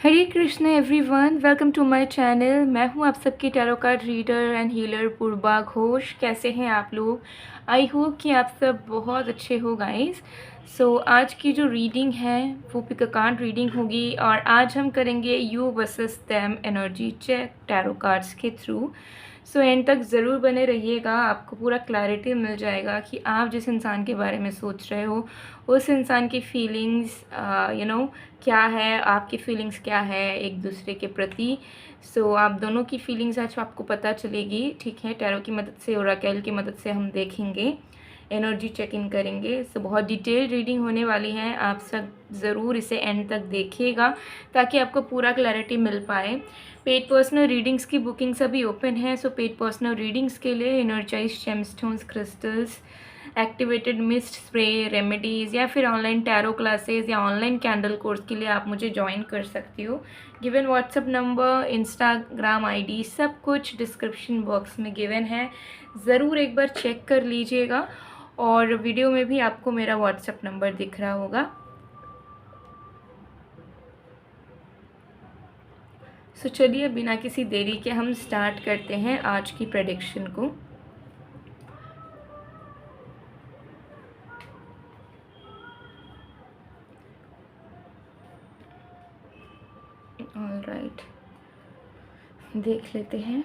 Hare Krishna everyone, welcome to my channel. मैं हूं आप सबकी tarot card reader and healer Purva Ghosh. कैसे हैं आप लोग? आई होप कि आप सब बहुत अच्छे हो गाइस। आज की जो रीडिंग है वो पिक अ कार्ड रीडिंग होगी और आज हम करेंगे you versus them energy check tarot cards के थ्रू। एंड तक ज़रूर बने रहिएगा, आपको पूरा क्लैरिटी मिल जाएगा कि आप जिस इंसान के बारे में सोच रहे हो उस इंसान की फीलिंग्स क्या है, आपकी फीलिंग्स क्या है एक दूसरे के प्रति। आप दोनों की फीलिंग्स आज आपको पता चलेगी, ठीक है। टैरो की मदद से, ओराकल की मदद से हम देखेंगे, एनर्जी चेक इन करेंगे। बहुत डिटेल रीडिंग होने वाली है, आप सब ज़रूर इसे एंड तक देखिएगा ताकि आपको पूरा क्लैरिटी मिल पाए। पेड पर्सनल रीडिंग्स की बुकिंग्स अभी ओपन है। पेड पर्सनल रीडिंग्स के लिए energised gemstones, crystals, activated mist spray, remedies या फिर ऑनलाइन टैरो क्लासेस या ऑनलाइन कैंडल कोर्स के लिए आप मुझे ज्वाइन कर सकती हो। Given WhatsApp number, Instagram ID, सब कुछ डिस्क्रिप्शन बॉक्स में गिवन है, ज़रूर एक बार चेक कर लीजिएगा। और वीडियो में भी आपको मेरा व्हाट्सएप नंबर दिख रहा होगा। चलिए बिना किसी देरी के हम स्टार्ट करते हैं आज की प्रेडिक्शन को। ऑलराइट, देख लेते हैं।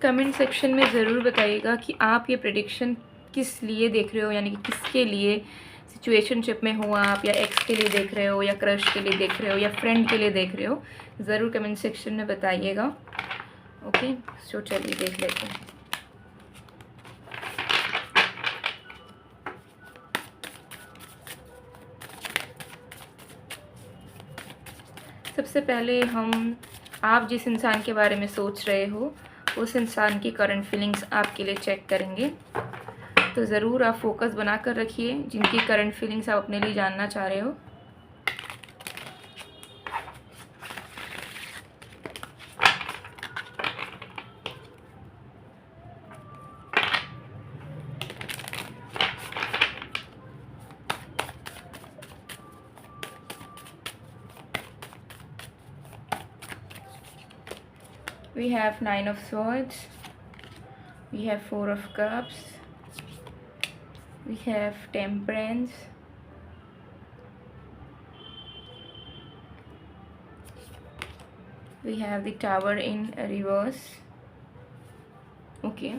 कमेंट सेक्शन में ज़रूर बताइएगा कि आप ये प्रेडिक्शन किस लिए देख रहे हो, यानी कि किसके लिए, सिचुएशनशिप में हो आप, या एक्स के लिए देख रहे हो, या क्रश के लिए देख रहे हो, या फ्रेंड के लिए देख रहे हो, ज़रूर कमेंट सेक्शन में बताइएगा। ओके, चलिए देख लेते हैं। सबसे पहले हम आप जिस इंसान के बारे में सोच रहे हो उस इंसान की करंट फीलिंग्स आपके लिए चेक करेंगे। तो ज़रूर आप फोकस बना कर रखिए जिनकी करंट फीलिंग्स आप अपने लिए जानना चाह रहे हो। We have 9 of Swords, we have 4 of Cups, we have Temperance, we have the Tower in reverse. Okay,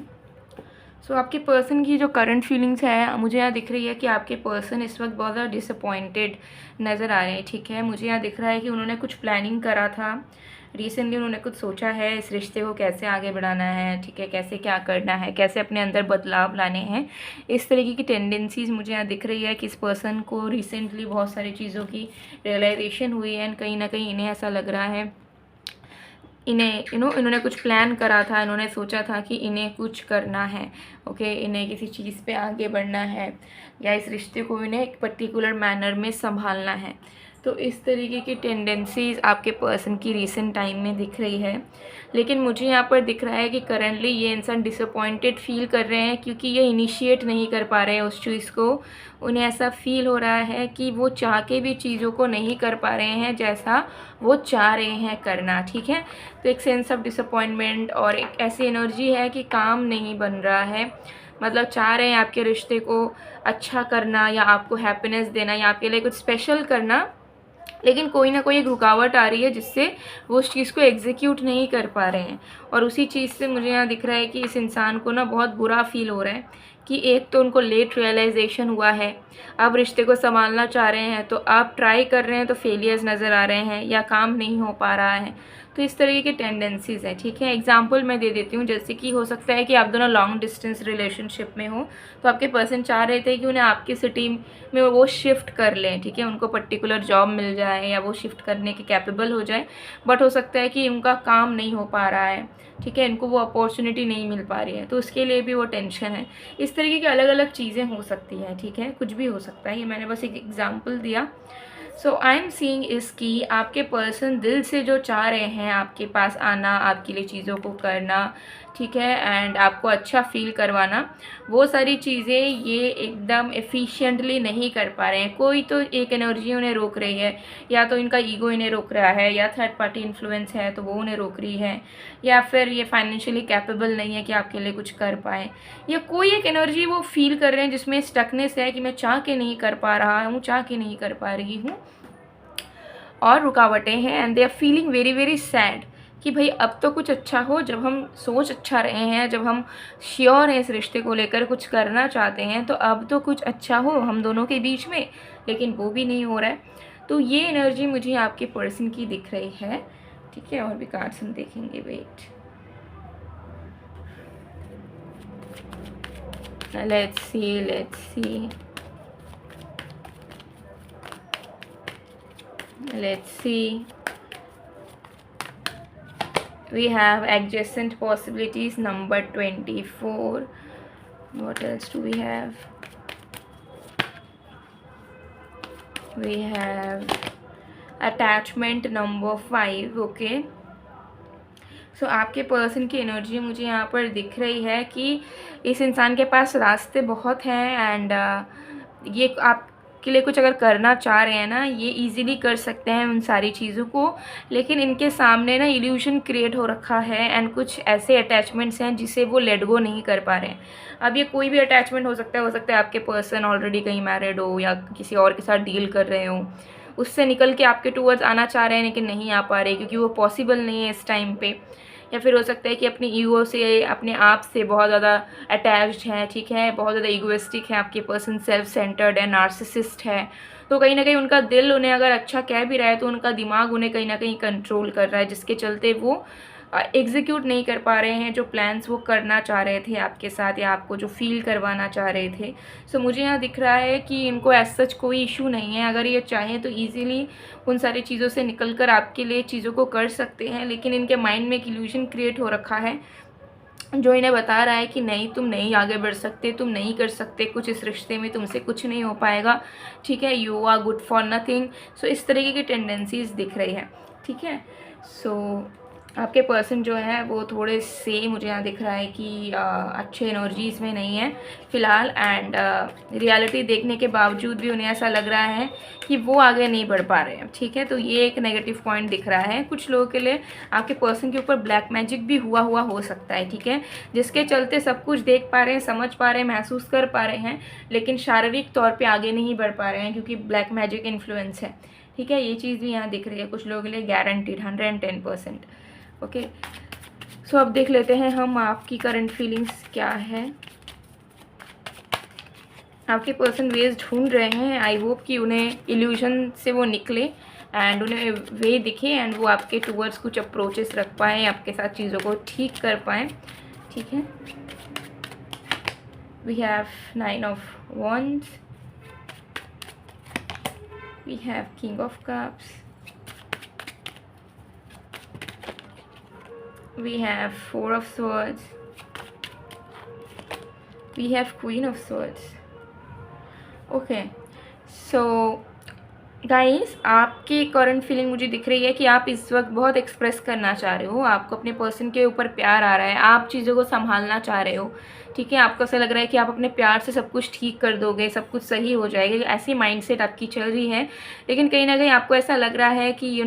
आपके पर्सन की जो करंट फीलिंग्स है, मुझे यहाँ दिख रही है कि आपके पर्सन इस वक्त बहुत ज़्यादा डिसअपॉइंटेड नज़र आ रहे हैं, ठीक है। मुझे यहाँ दिख रहा है कि उन्होंने कुछ प्लानिंग करा था रिसेंटली, उन्होंने कुछ सोचा है इस रिश्ते को कैसे आगे बढ़ाना है, ठीक है, कैसे क्या करना है, कैसे अपने अंदर बदलाव लाने हैं। इस तरीके की टेंडेंसीज़ मुझे यहाँ दिख रही है कि इस पर्सन को रिसेंटली बहुत सारी चीज़ों की रियलाइजेशन हुई है एंड कहीं ना कहीं इन्हें ऐसा लग रहा है, इन्हें इन्होंने कुछ प्लान करा था, इन्होंने सोचा था कि इन्हें कुछ करना है, ओके, इन्हें किसी चीज़ पे आगे बढ़ना है या इस रिश्ते को इन्हें एक पर्टिकुलर मैनर में संभालना है। तो इस तरीके की टेंडेंसीज़ आपके पर्सन की रीसेंट टाइम में दिख रही है। लेकिन मुझे यहाँ पर दिख रहा है कि करंटली ये इंसान डिसअपॉइंटेड फील कर रहे हैं क्योंकि ये इनिशिएट नहीं कर पा रहे हैं उस चीज़ को। उन्हें ऐसा फील हो रहा है कि वो चाह के भी चीज़ों को नहीं कर पा रहे हैं जैसा वो चाह रहे हैं करना, ठीक है। तो एक सेंस ऑफ डिसअपॉइंटमेंट और एक ऐसी एनर्जी है कि काम नहीं बन रहा है, मतलब चाह रहे हैं आपके रिश्ते को अच्छा करना या आपको हैप्पीनेस देना या आपके लिए कुछ स्पेशल करना, लेकिन कोई ना कोई एक रुकावट आ रही है जिससे वो उस चीज़ को एग्जीक्यूट नहीं कर पा रहे हैं। और उसी चीज़ से मुझे यहाँ दिख रहा है कि इस इंसान को ना बहुत बुरा फील हो रहा है कि एक तो उनको लेट रियलाइजेशन हुआ है, अब रिश्ते को संभालना चाह रहे हैं तो आप ट्राई कर रहे हैं तो फेलियर्स नज़र आ रहे हैं या काम नहीं हो पा रहा है। तो इस तरीके की टेंडेंसीज़ है, ठीक है। एग्जाम्पल मैं दे देती हूँ, जैसे कि हो सकता है कि आप दोनों लॉन्ग डिस्टेंस रिलेशनशिप में हो, तो आपके पर्सन चाह रहे थे कि उन्हें आपकी सिटी में वो शिफ्ट कर लें, ठीक है, उनको पर्टिकुलर जॉब मिल जाए या वो शिफ्ट करने के कैपेबल हो जाए, बट हो सकता है कि उनका काम नहीं हो पा रहा है, ठीक है, इनको वो अपॉर्चुनिटी नहीं मिल पा रही है, तो उसके लिए भी वो टेंशन है। इस तरीके की अलग अलग चीज़ें हो सकती हैं, ठीक है, कुछ भी हो सकता है, ये मैंने बस एक एग्जाम्पल दिया। सो आई एम सीइंग इस कि आपके पर्सन दिल से जो चाह रहे हैं आपके पास आना, आपके लिए चीज़ों को करना, ठीक है, एंड आपको अच्छा फील करवाना, वो सारी चीज़ें ये एकदम एफिशिएंटली नहीं कर पा रहे हैं। कोई तो एक एनर्जी उन्हें रोक रही है, या तो इनका ईगो इन्हें रोक रहा है, या थर्ड पार्टी इन्फ्लुएंस है तो वो उन्हें रोक रही है, या फिर ये फाइनेंशियली कैपेबल नहीं है कि आपके लिए कुछ कर पाएँ, या कोई एक एनर्जी वो फील कर रहे हैं जिसमें स्टकनेस है कि मैं चाह के नहीं कर पा रहा हूँ, चाह के नहीं कर पा रही हूँ, और रुकावटें हैं, and they are feeling very very sad कि भाई अब तो कुछ अच्छा हो। जब हम सोच अच्छा रहे हैं, जब हम श्योर हैं इस रिश्ते को लेकर, कुछ करना चाहते हैं, तो अब तो कुछ अच्छा हो हम दोनों के बीच में, लेकिन वो भी नहीं हो रहा है। तो ये एनर्जी मुझे आपके पर्सन की दिख रही है, ठीक है। और भी कार्ड्स हम देखेंगे, wait, let's see let's see. We have adjacent possibilities number 24. What else do we have? We have attachment number 5. Okay, सो आपके पर्सन की एनर्जी मुझे यहाँ पर दिख रही है कि इस इंसान के पास रास्ते बहुत हैं, एंड ये आपके लिए कुछ अगर करना चाह रहे हैं ना, ये इजीली कर सकते हैं उन सारी चीज़ों को, लेकिन इनके सामने ना इल्यूशन क्रिएट हो रखा है, एंड कुछ ऐसे अटैचमेंट्स हैं जिसे वो लेट गो नहीं कर पा रहे हैं। अब ये कोई भी अटैचमेंट हो सकता है आपके पर्सन ऑलरेडी कहीं मैरिड हो या किसी और के साथ डील कर रहे हो, उससे निकल के आपके टूवर्ड्स आना चाह रहे हैं लेकिन नहीं आ पा रहे क्योंकि वो पॉसिबल नहीं है इस टाइम पे। या फिर हो सकता है कि अपनी ईगो से, अपने आप से बहुत ज़्यादा अटैच्ड हैं, ठीक है, बहुत ज़्यादा ईगोइस्टिक है आपके पर्सन, सेल्फ सेंटर्ड है, नार्सिसिस्ट है। तो कहीं ना कहीं उनका दिल उन्हें अगर अच्छा कह भी रहा है तो उनका दिमाग उन्हें कहीं ना कहीं कंट्रोल कर रहा है, जिसके चलते वो एग्जीक्यूट नहीं कर पा रहे हैं जो प्लान्स वो करना चाह रहे थे आपके साथ, या आपको जो फील करवाना चाह रहे थे। सो मुझे यहाँ दिख रहा है कि इनको एज सच कोई इशू नहीं है, अगर ये चाहें तो ईज़िली उन सारी चीज़ों से निकल कर आपके लिए चीज़ों को कर सकते हैं, लेकिन इनके माइंड में एक इल्यूशन क्रिएट हो रखा है जो इन्हें बता रहा है कि नहीं, तुम नहीं आगे बढ़ सकते, तुम नहीं कर सकते कुछ इस रिश्ते में, तुमसे कुछ नहीं हो पाएगा, ठीक है, you are good for nothing. So इस तरीके की टेंडेंसीज दिख रही है, ठीक है। सो आपके पर्सन जो है वो थोड़े से मुझे यहाँ दिख रहा है कि अच्छे एनर्जीज़ में नहीं है फ़िलहाल, एंड रियलिटी देखने के बावजूद भी उन्हें ऐसा लग रहा है कि वो आगे नहीं बढ़ पा रहे हैं, ठीक है। तो ये एक नेगेटिव पॉइंट दिख रहा है। कुछ लोगों के लिए आपके पर्सन के ऊपर ब्लैक मैजिक भी हुआ हो सकता है, ठीक है, जिसके चलते सब कुछ देख पा रहे हैं, समझ पा रहे हैं, महसूस कर पा रहे हैं, लेकिन शारीरिक तौर पर आगे नहीं बढ़ पा रहे हैं क्योंकि ब्लैक मैजिक इन्फ्लुएंस है, ठीक है। ये चीज़ भी यहाँ दिख रही है कुछ लोगों के लिए, गारंटीड 110%। ओके, सो अब देख लेते हैं हम आपकी करंट फीलिंग्स क्या है। आपके पर्सन वेज ढूंढ रहे हैं, आई होप कि उन्हें इल्यूजन से वो निकले एंड उन्हें वे दिखे, एंड वो आपके टूवर्ड्स कुछ अप्रोचेस रख पाएँ, आपके साथ चीज़ों को ठीक कर पाएँ, ठीक है। We have 9 of wands, we have king of cups, we have 4 of swords, we have queen of swords. Okay, so guys, आपकी करंट फीलिंग मुझे दिख रही है कि आप इस वक्त बहुत एक्सप्रेस करना चाह रहे हो, आपको अपने पर्सन के ऊपर प्यार आ रहा है, आप चीज़ों को संभालना चाह रहे हो, ठीक है। आपको ऐसा लग रहा है कि आप अपने प्यार से सब कुछ ठीक कर दोगे, सब कुछ सही हो जाएगा, ऐसी माइंडसेट आपकी चल रही है। लेकिन कहीं ना कहीं आपको ऐसा लग रहा है कि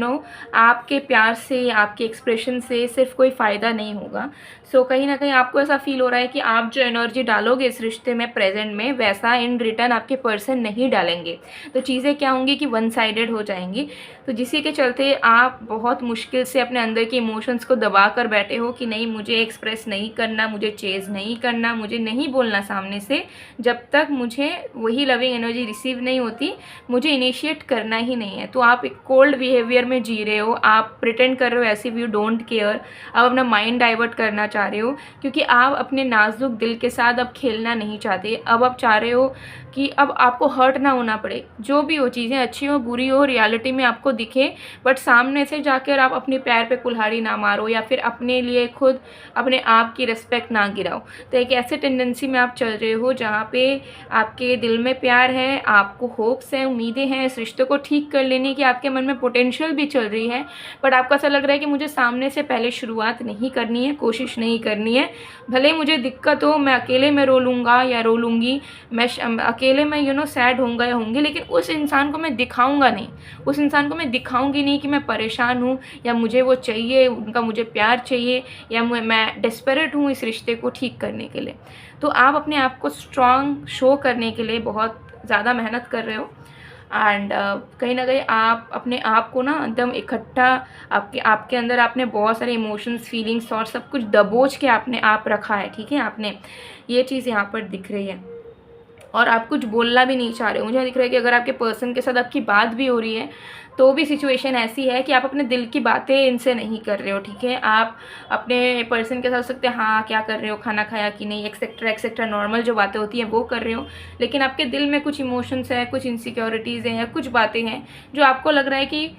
आपके प्यार से, आपके एक्सप्रेशन से सिर्फ कोई फ़ायदा नहीं होगा। सो कहीं ना कहीं आपको ऐसा फील हो रहा है कि आप जो एनर्जी डालोगे इस रिश्ते में प्रेजेंट में, वैसा इन रिटर्न आपके पर्सन नहीं डालेंगे, तो चीज़ें क्या होंगी कि वन साइडेड हो जाएंगी। तो जिसी के चलते आप बहुत मुश्किल से अपने अंदर के इमोशंस को दबा कर बैठे हो कि नहीं, मुझे एक्सप्रेस नहीं करना, मुझे चेज़ नहीं करना, मुझे नहीं बोलना सामने से, जब तक मुझे वही लविंग एनर्जी रिसीव नहीं होती, मुझे इनिशिएट करना ही नहीं है। तो आप एक कोल्ड बिहेवियर में जी रहे हो, आप प्रिटेंड कर रहे हो ऐसे भी, यू डोंट केयर, आप अपना माइंड डाइवर्ट करना चाह रहे हो क्योंकि आप अपने नाजुक दिल के साथ अब खेलना नहीं चाहते। अब आप चाह रहे हो कि अब आपको हर्ट ना होना पड़े, जो भी हो, चीज़ें अच्छी हो बुरी हो, रियलिटी में आपको दिखे, बट सामने से जाकर आप अपने पैर पे कुल्हाड़ी ना मारो या फिर अपने लिए खुद अपने आप की रिस्पेक्ट ना गिराओ। तो एक ऐसे टेंडेंसी में आप चल रहे हो जहाँ पे आपके दिल में प्यार है, आपको होप्स हैं, उम्मीदें हैं इस रिश्ते को ठीक कर लेने की, आपके मन में पोटेंशियल भी चल रही है, बट आपको ऐसा लग रहा है कि मुझे सामने से पहले शुरुआत नहीं करनी है, कोशिश नहीं करनी है। भले ही मुझे दिक्कत हो, मैं अकेले में रो लूँगा या रो लूँगी, मैं अकेले में सैड होऊंगा या होंगी, लेकिन उस इंसान को मैं दिखाऊंगा नहीं, उस इंसान को मैं दिखाऊंगी नहीं कि मैं परेशान हूँ या मुझे वो चाहिए, उनका मुझे प्यार चाहिए या मैं डेस्परेट हूँ इस रिश्ते को ठीक करने के लिए। तो आप अपने आप को स्ट्रॉन्ग शो करने के लिए बहुत ज़्यादा मेहनत कर रहे हो एंड कहीं ना कहीं आप अपने आप को ना एकदम इकट्ठा, आपके अंदर आपने बहुत सारे इमोशंस, फीलिंग्स और सब कुछ दबोच के आपने आप रखा है, ठीक है। आपने ये चीज़ यहाँ पर दिख रही है और आप कुछ बोलना भी नहीं चाह रहे हो। मुझे दिख रहा है कि अगर आपके पर्सन के साथ आपकी बात भी हो रही है तो भी सिचुएशन ऐसी है कि आप अपने दिल की बातें इनसे नहीं कर रहे हो, ठीक है। आप अपने पर्सन के साथ हो सकते हैं, हाँ क्या कर रहे हो, खाना खाया कि नहीं, एक्सेट्रा एक्सेट्रा, नॉर्मल जो बातें होती हैं वो कर रहे हो, लेकिन आपके दिल में कुछ इमोशंस है, कुछ इनसिक्योरिटीज़ हैं या कुछ बातें हैं जो आपको लग रहा है कि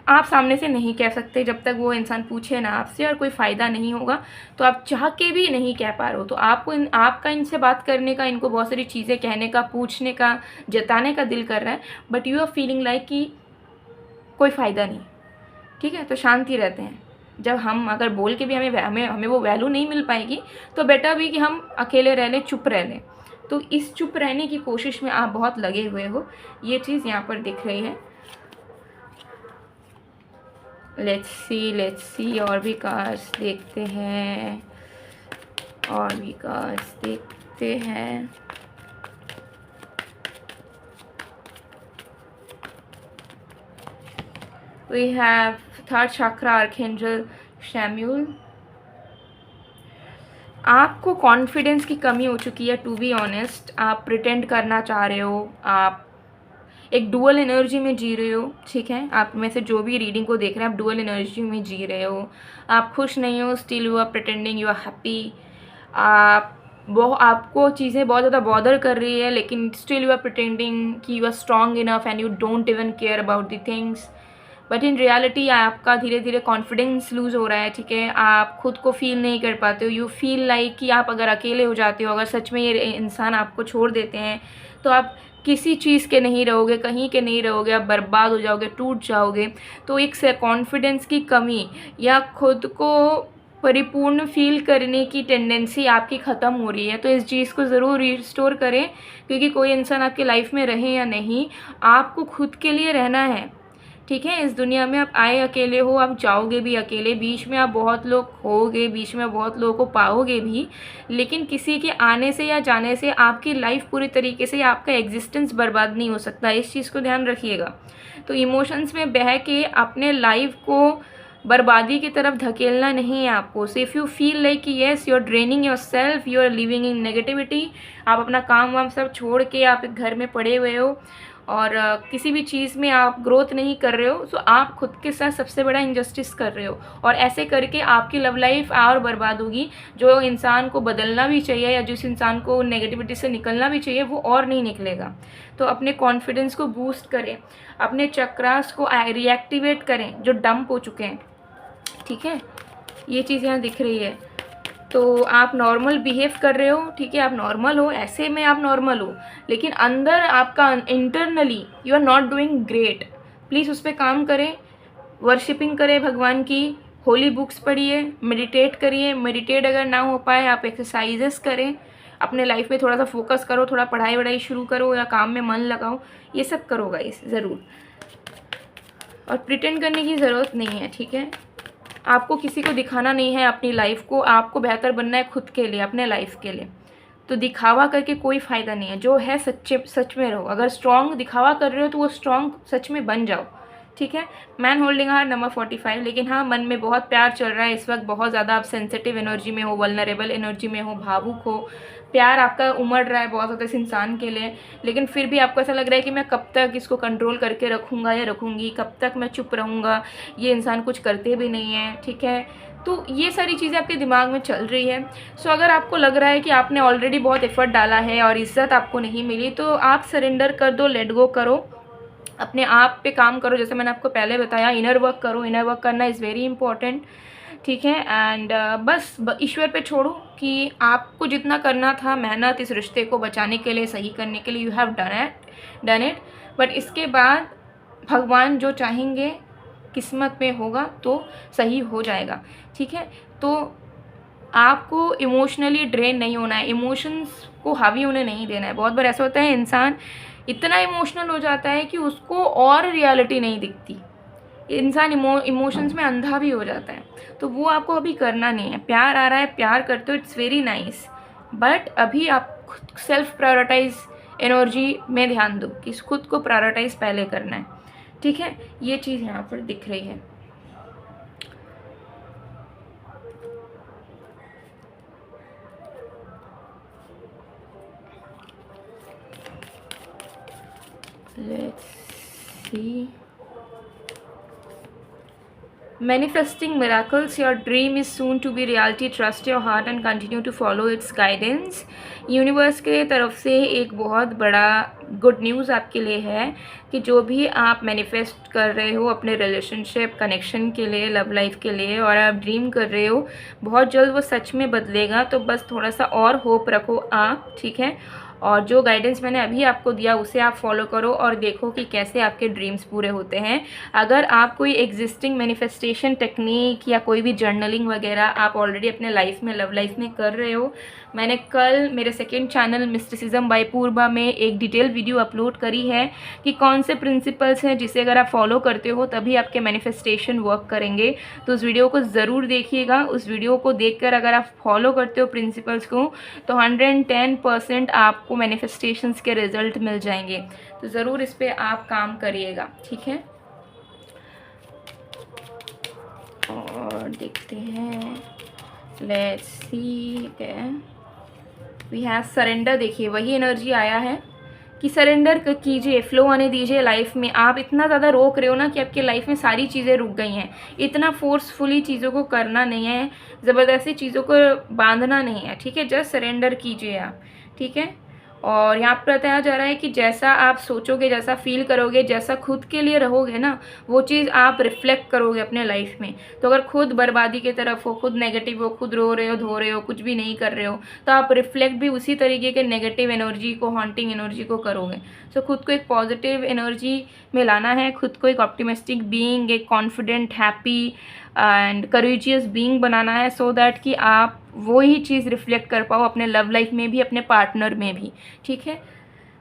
आप सामने से नहीं कह सकते जब तक वो इंसान पूछे ना आपसे और कोई फ़ायदा नहीं होगा, तो आप चाह के भी नहीं कह पा रहे हो। तो आपको आपका इनसे बात करने का, इनको बहुत सारी चीज़ें कहने का, पूछने का, जताने का दिल कर रहा है, but you are feeling like कि कोई फ़ायदा नहीं, ठीक है। तो शांति रहते हैं। जब हम अगर बोल के भी हमें वो वैल्यू नहीं मिल पाएगी तो बेटर भी कि हम अकेले रह लें, चुप रह लें। तो इस चुप रहने की कोशिश में आप बहुत लगे हुए हो, ये चीज़ यहाँ पर दिख रही है। लेट्स सी और भी कार्ड्स देखते हैं, और भी कार्ड्स देखते हैं। We have third chakra archangel Samuel। आपको कॉन्फिडेंस की कमी हो चुकी है, टू बी ऑनेस्ट। आप प्रिटेंड करना चाह रहे हो, आप एक डुअल एनर्जी में जी रहे हो, ठीक है। आप में से जो भी रीडिंग को देख रहे हैं आप डुअल एनर्जी में जी रहे हो, आप खुश नहीं हो, still you are pretending you are happy. आपको चीज़ें बहुत ज़्यादा बॉदर कर रही है लेकिन स्टिल यू आर प्रिटेंडिंग कि you are strong enough and you don't even care about the things, but in reality आपका धीरे धीरे कॉन्फिडेंस लूज़ हो रहा है, ठीक है। आप खुद को फील नहीं कर पाते हो, यू फील लाइक कि आप अगर अकेले हो जाते हो, अगर सच में ये इंसान आपको छोड़ देते हैं तो आप किसी चीज़ के नहीं रहोगे, कहीं के नहीं रहोगे, आप बर्बाद हो जाओगे, टूट जाओगे। तो एक कॉन्फिडेंस की कमी या खुद को परिपूर्ण फील करने की टेंडेंसी आपकी ख़त्म हो रही है। तो इस चीज़ को ज़रूर रिस्टोर करें, क्योंकि कोई इंसान आपकी लाइफ में रहे या नहीं, आपको खुद के लिए रहना है, ठीक है। इस दुनिया में आप आए अकेले हो, आप जाओगे भी अकेले, बीच में आप बहुत लोग खोओगे, बीच में बहुत लोगों को पाओगे भी, लेकिन किसी के आने से या जाने से आपकी लाइफ पूरी तरीके से, आपका एग्जिस्टेंस बर्बाद नहीं हो सकता। इस चीज़ को ध्यान रखिएगा। तो इमोशंस में बह के अपने लाइफ को बर्बादी की तरफ धकेलना नहीं है आपको। So if you feel like कि yes you are draining yourself, you are living in negativity, आप अपना काम वाम सब छोड़ के आप एक घर में पड़े हुए हो और किसी भी चीज़ में आप ग्रोथ नहीं कर रहे हो, तो आप खुद के साथ सबसे बड़ा इनजस्टिस कर रहे हो और ऐसे करके आपकी लव लाइफ और बर्बाद होगी। जो इंसान को बदलना भी चाहिए या जिस इंसान को नेगेटिविटी से निकलना भी चाहिए वो और नहीं निकलेगा। तो अपने कॉन्फिडेंस को बूस्ट करें, अपने चक्रास को रिएक्टिवेट करें जो डंप हो चुके हैं, ठीक है। ये चीज़ यहाँ दिख रही है। तो आप नॉर्मल बिहेव कर रहे हो, ठीक है, आप नॉर्मल हो, ऐसे में आप नॉर्मल हो, लेकिन अंदर आपका internally you are not doing great. Please उस पर काम करें, वर्शिपिंग करें भगवान की, होली बुक्स पढ़िए, मेडिटेट करिए। मेडिटेट अगर ना हो पाए आप एक्सरसाइजेस करें, अपने लाइफ में थोड़ा सा फोकस करो, थोड़ा पढ़ाई वढ़ाई शुरू करो या काम में मन लगाओ, ये सब करो गाइस ज़रूर। और प्रिटेंड करने की ज़रूरत नहीं है, ठीक है। आपको किसी को दिखाना नहीं है अपनी लाइफ को, आपको बेहतर बनना है खुद के लिए, अपने लाइफ के लिए। तो दिखावा करके कोई फ़ायदा नहीं है, जो है सच में रहो। अगर स्ट्रॉन्ग दिखावा कर रहे हो तो वो स्ट्रॉन्ग सच में बन जाओ, ठीक है। Man holding heart number 45। लेकिन हाँ, मन में बहुत प्यार चल रहा है इस वक्त, बहुत ज़्यादा आप सेंसिटिव एनर्जी में हो, वल्नरेबल एनर्जी में हो, भावुक हो, प्यार आपका उमड़ रहा है बहुत ज़्यादा इस इंसान के लिए, लेकिन फिर भी आपको ऐसा लग रहा है कि मैं कब तक इसको कंट्रोल करके रखूँगा या रखूँगी, कब तक मैं चुप रहूँगा, ये इंसान कुछ करते भी नहीं है, ठीक है। तो ये सारी चीज़ें आपके दिमाग में चल रही है। सो अगर आपको लग रहा है कि आपने ऑलरेडी बहुत एफर्ट डाला है और इज़्ज़त आपको नहीं मिली, तो आप सरेंडर कर दो, लेट गो करो, अपने आप पे काम करो। जैसे मैंने आपको पहले बताया, इनर वर्क करो। इनर वर्क करना इज़ वेरी इंपॉर्टेंट। ठीक है। एंड बस ईश्वर पे छोड़ो कि आपको जितना करना था मेहनत इस रिश्ते को बचाने के लिए, सही करने के लिए, you have done it. But इसके बाद भगवान जो चाहेंगे किस्मत में होगा तो सही हो जाएगा, ठीक है। तो आपको इमोशनली ड्रेन नहीं होना है, इमोशंस को हावी होने नहीं देना है। बहुत बार ऐसा होता है इंसान इतना इमोशनल हो जाता है कि उसको और रियलिटी नहीं दिखती, इंसान इमोशंस में अंधा भी हो जाता है। तो वो आपको अभी करना नहीं है। प्यार आ रहा है, प्यार करते हो, इट्स वेरी नाइस, बट अभी आप सेल्फ प्रायोरिटाइज एनर्जी में ध्यान दो कि खुद को प्रायोरिटाइज पहले करना है, ठीक है। ये चीज़ यहाँ पर दिख रही है। Let's see. Manifesting miracles. Your dream is soon to be reality. Trust your heart and continue to follow its guidance. Universe के तरफ से एक बहुत बड़ा गुड न्यूज़ आपके लिए है कि जो भी आप मैनिफेस्ट कर रहे हो अपने रिलेशनशिप कनेक्शन के लिए, लव लाइफ के लिए, और आप ड्रीम कर रहे हो, बहुत जल्द वो सच में बदलेगा। तो बस थोड़ा सा और होप रखो आप, ठीक है। और जो गाइडेंस मैंने अभी आपको दिया उसे आप फॉलो करो और देखो कि कैसे आपके ड्रीम्स पूरे होते हैं। अगर आप कोई एग्जिस्टिंग मैनिफेस्टेशन टेक्निक या कोई भी जर्नलिंग वगैरह आप ऑलरेडी अपने लाइफ में, लव लाइफ में कर रहे हो, मैंने कल मेरे सेकंड चैनल मिस्टिसिज्म बाय पूर्वा में एक डिटेल वीडियो अपलोड करी है कि कौन से प्रिंसिपल्स हैं जिसे अगर आप फॉलो करते हो तभी आपके मैनिफेस्टेशन वर्क करेंगे। तो उस वीडियो को ज़रूर देखिएगा। उस वीडियो को देखकर अगर आप फॉलो करते हो प्रिंसिपल्स को तो 110% आपको मैनिफेस्टेशंस के रिजल्ट मिल जाएंगे। तो ज़रूर इस पर आप काम करिएगा, ठीक है। और देखते हैं, let's see, we have surrender. देखिए वही एनर्जी आया है कि सरेंडर कीजिए, फ्लो आने दीजिए लाइफ में। आप इतना ज़्यादा रोक रहे हो ना कि आपकी लाइफ में सारी चीज़ें रुक गई हैं। इतना फोर्सफुली चीज़ों को करना नहीं है, ज़बरदस्ती चीज़ों को बांधना नहीं है, ठीक है। जस्ट सरेंडर कीजिए आप, ठीक है। और यहाँ पर बताया जा रहा है कि जैसा आप सोचोगे, जैसा फील करोगे, जैसा खुद के लिए रहोगे ना, वो चीज़ आप रिफ्लेक्ट करोगे अपने लाइफ में। तो अगर खुद बर्बादी की तरफ हो, खुद नेगेटिव हो, खुद रो रहे हो, धो रहे हो, कुछ भी नहीं कर रहे हो, तो आप रिफ्लेक्ट भी उसी तरीके के नेगेटिव एनर्जी को, हॉन्टिंग एनर्जी को करोगे। सो खुद को एक पॉजिटिव एनर्जी में लाना है, खुद को एक ऑप्टिमिस्टिक बीइंग, एक confident, happy and courageous being बनाना है, सो दैट कि आप वो ही चीज़ रिफ्लेक्ट कर पाओ अपने लव लाइफ में भी, अपने पार्टनर में भी, ठीक है।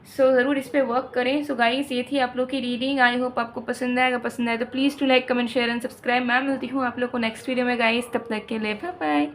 सो ज़रूर इस पर वर्क करें। सो गाइस, ये थी आप लोग की रीडिंग। आई होप आपको पसंद आएगा। पसंद आए तो please to like, comment, share and subscribe. मैं मिलती हूँ आप लोग को नेक्स्ट वीडियो में गाइस। तब तक के लिए बाय बाय।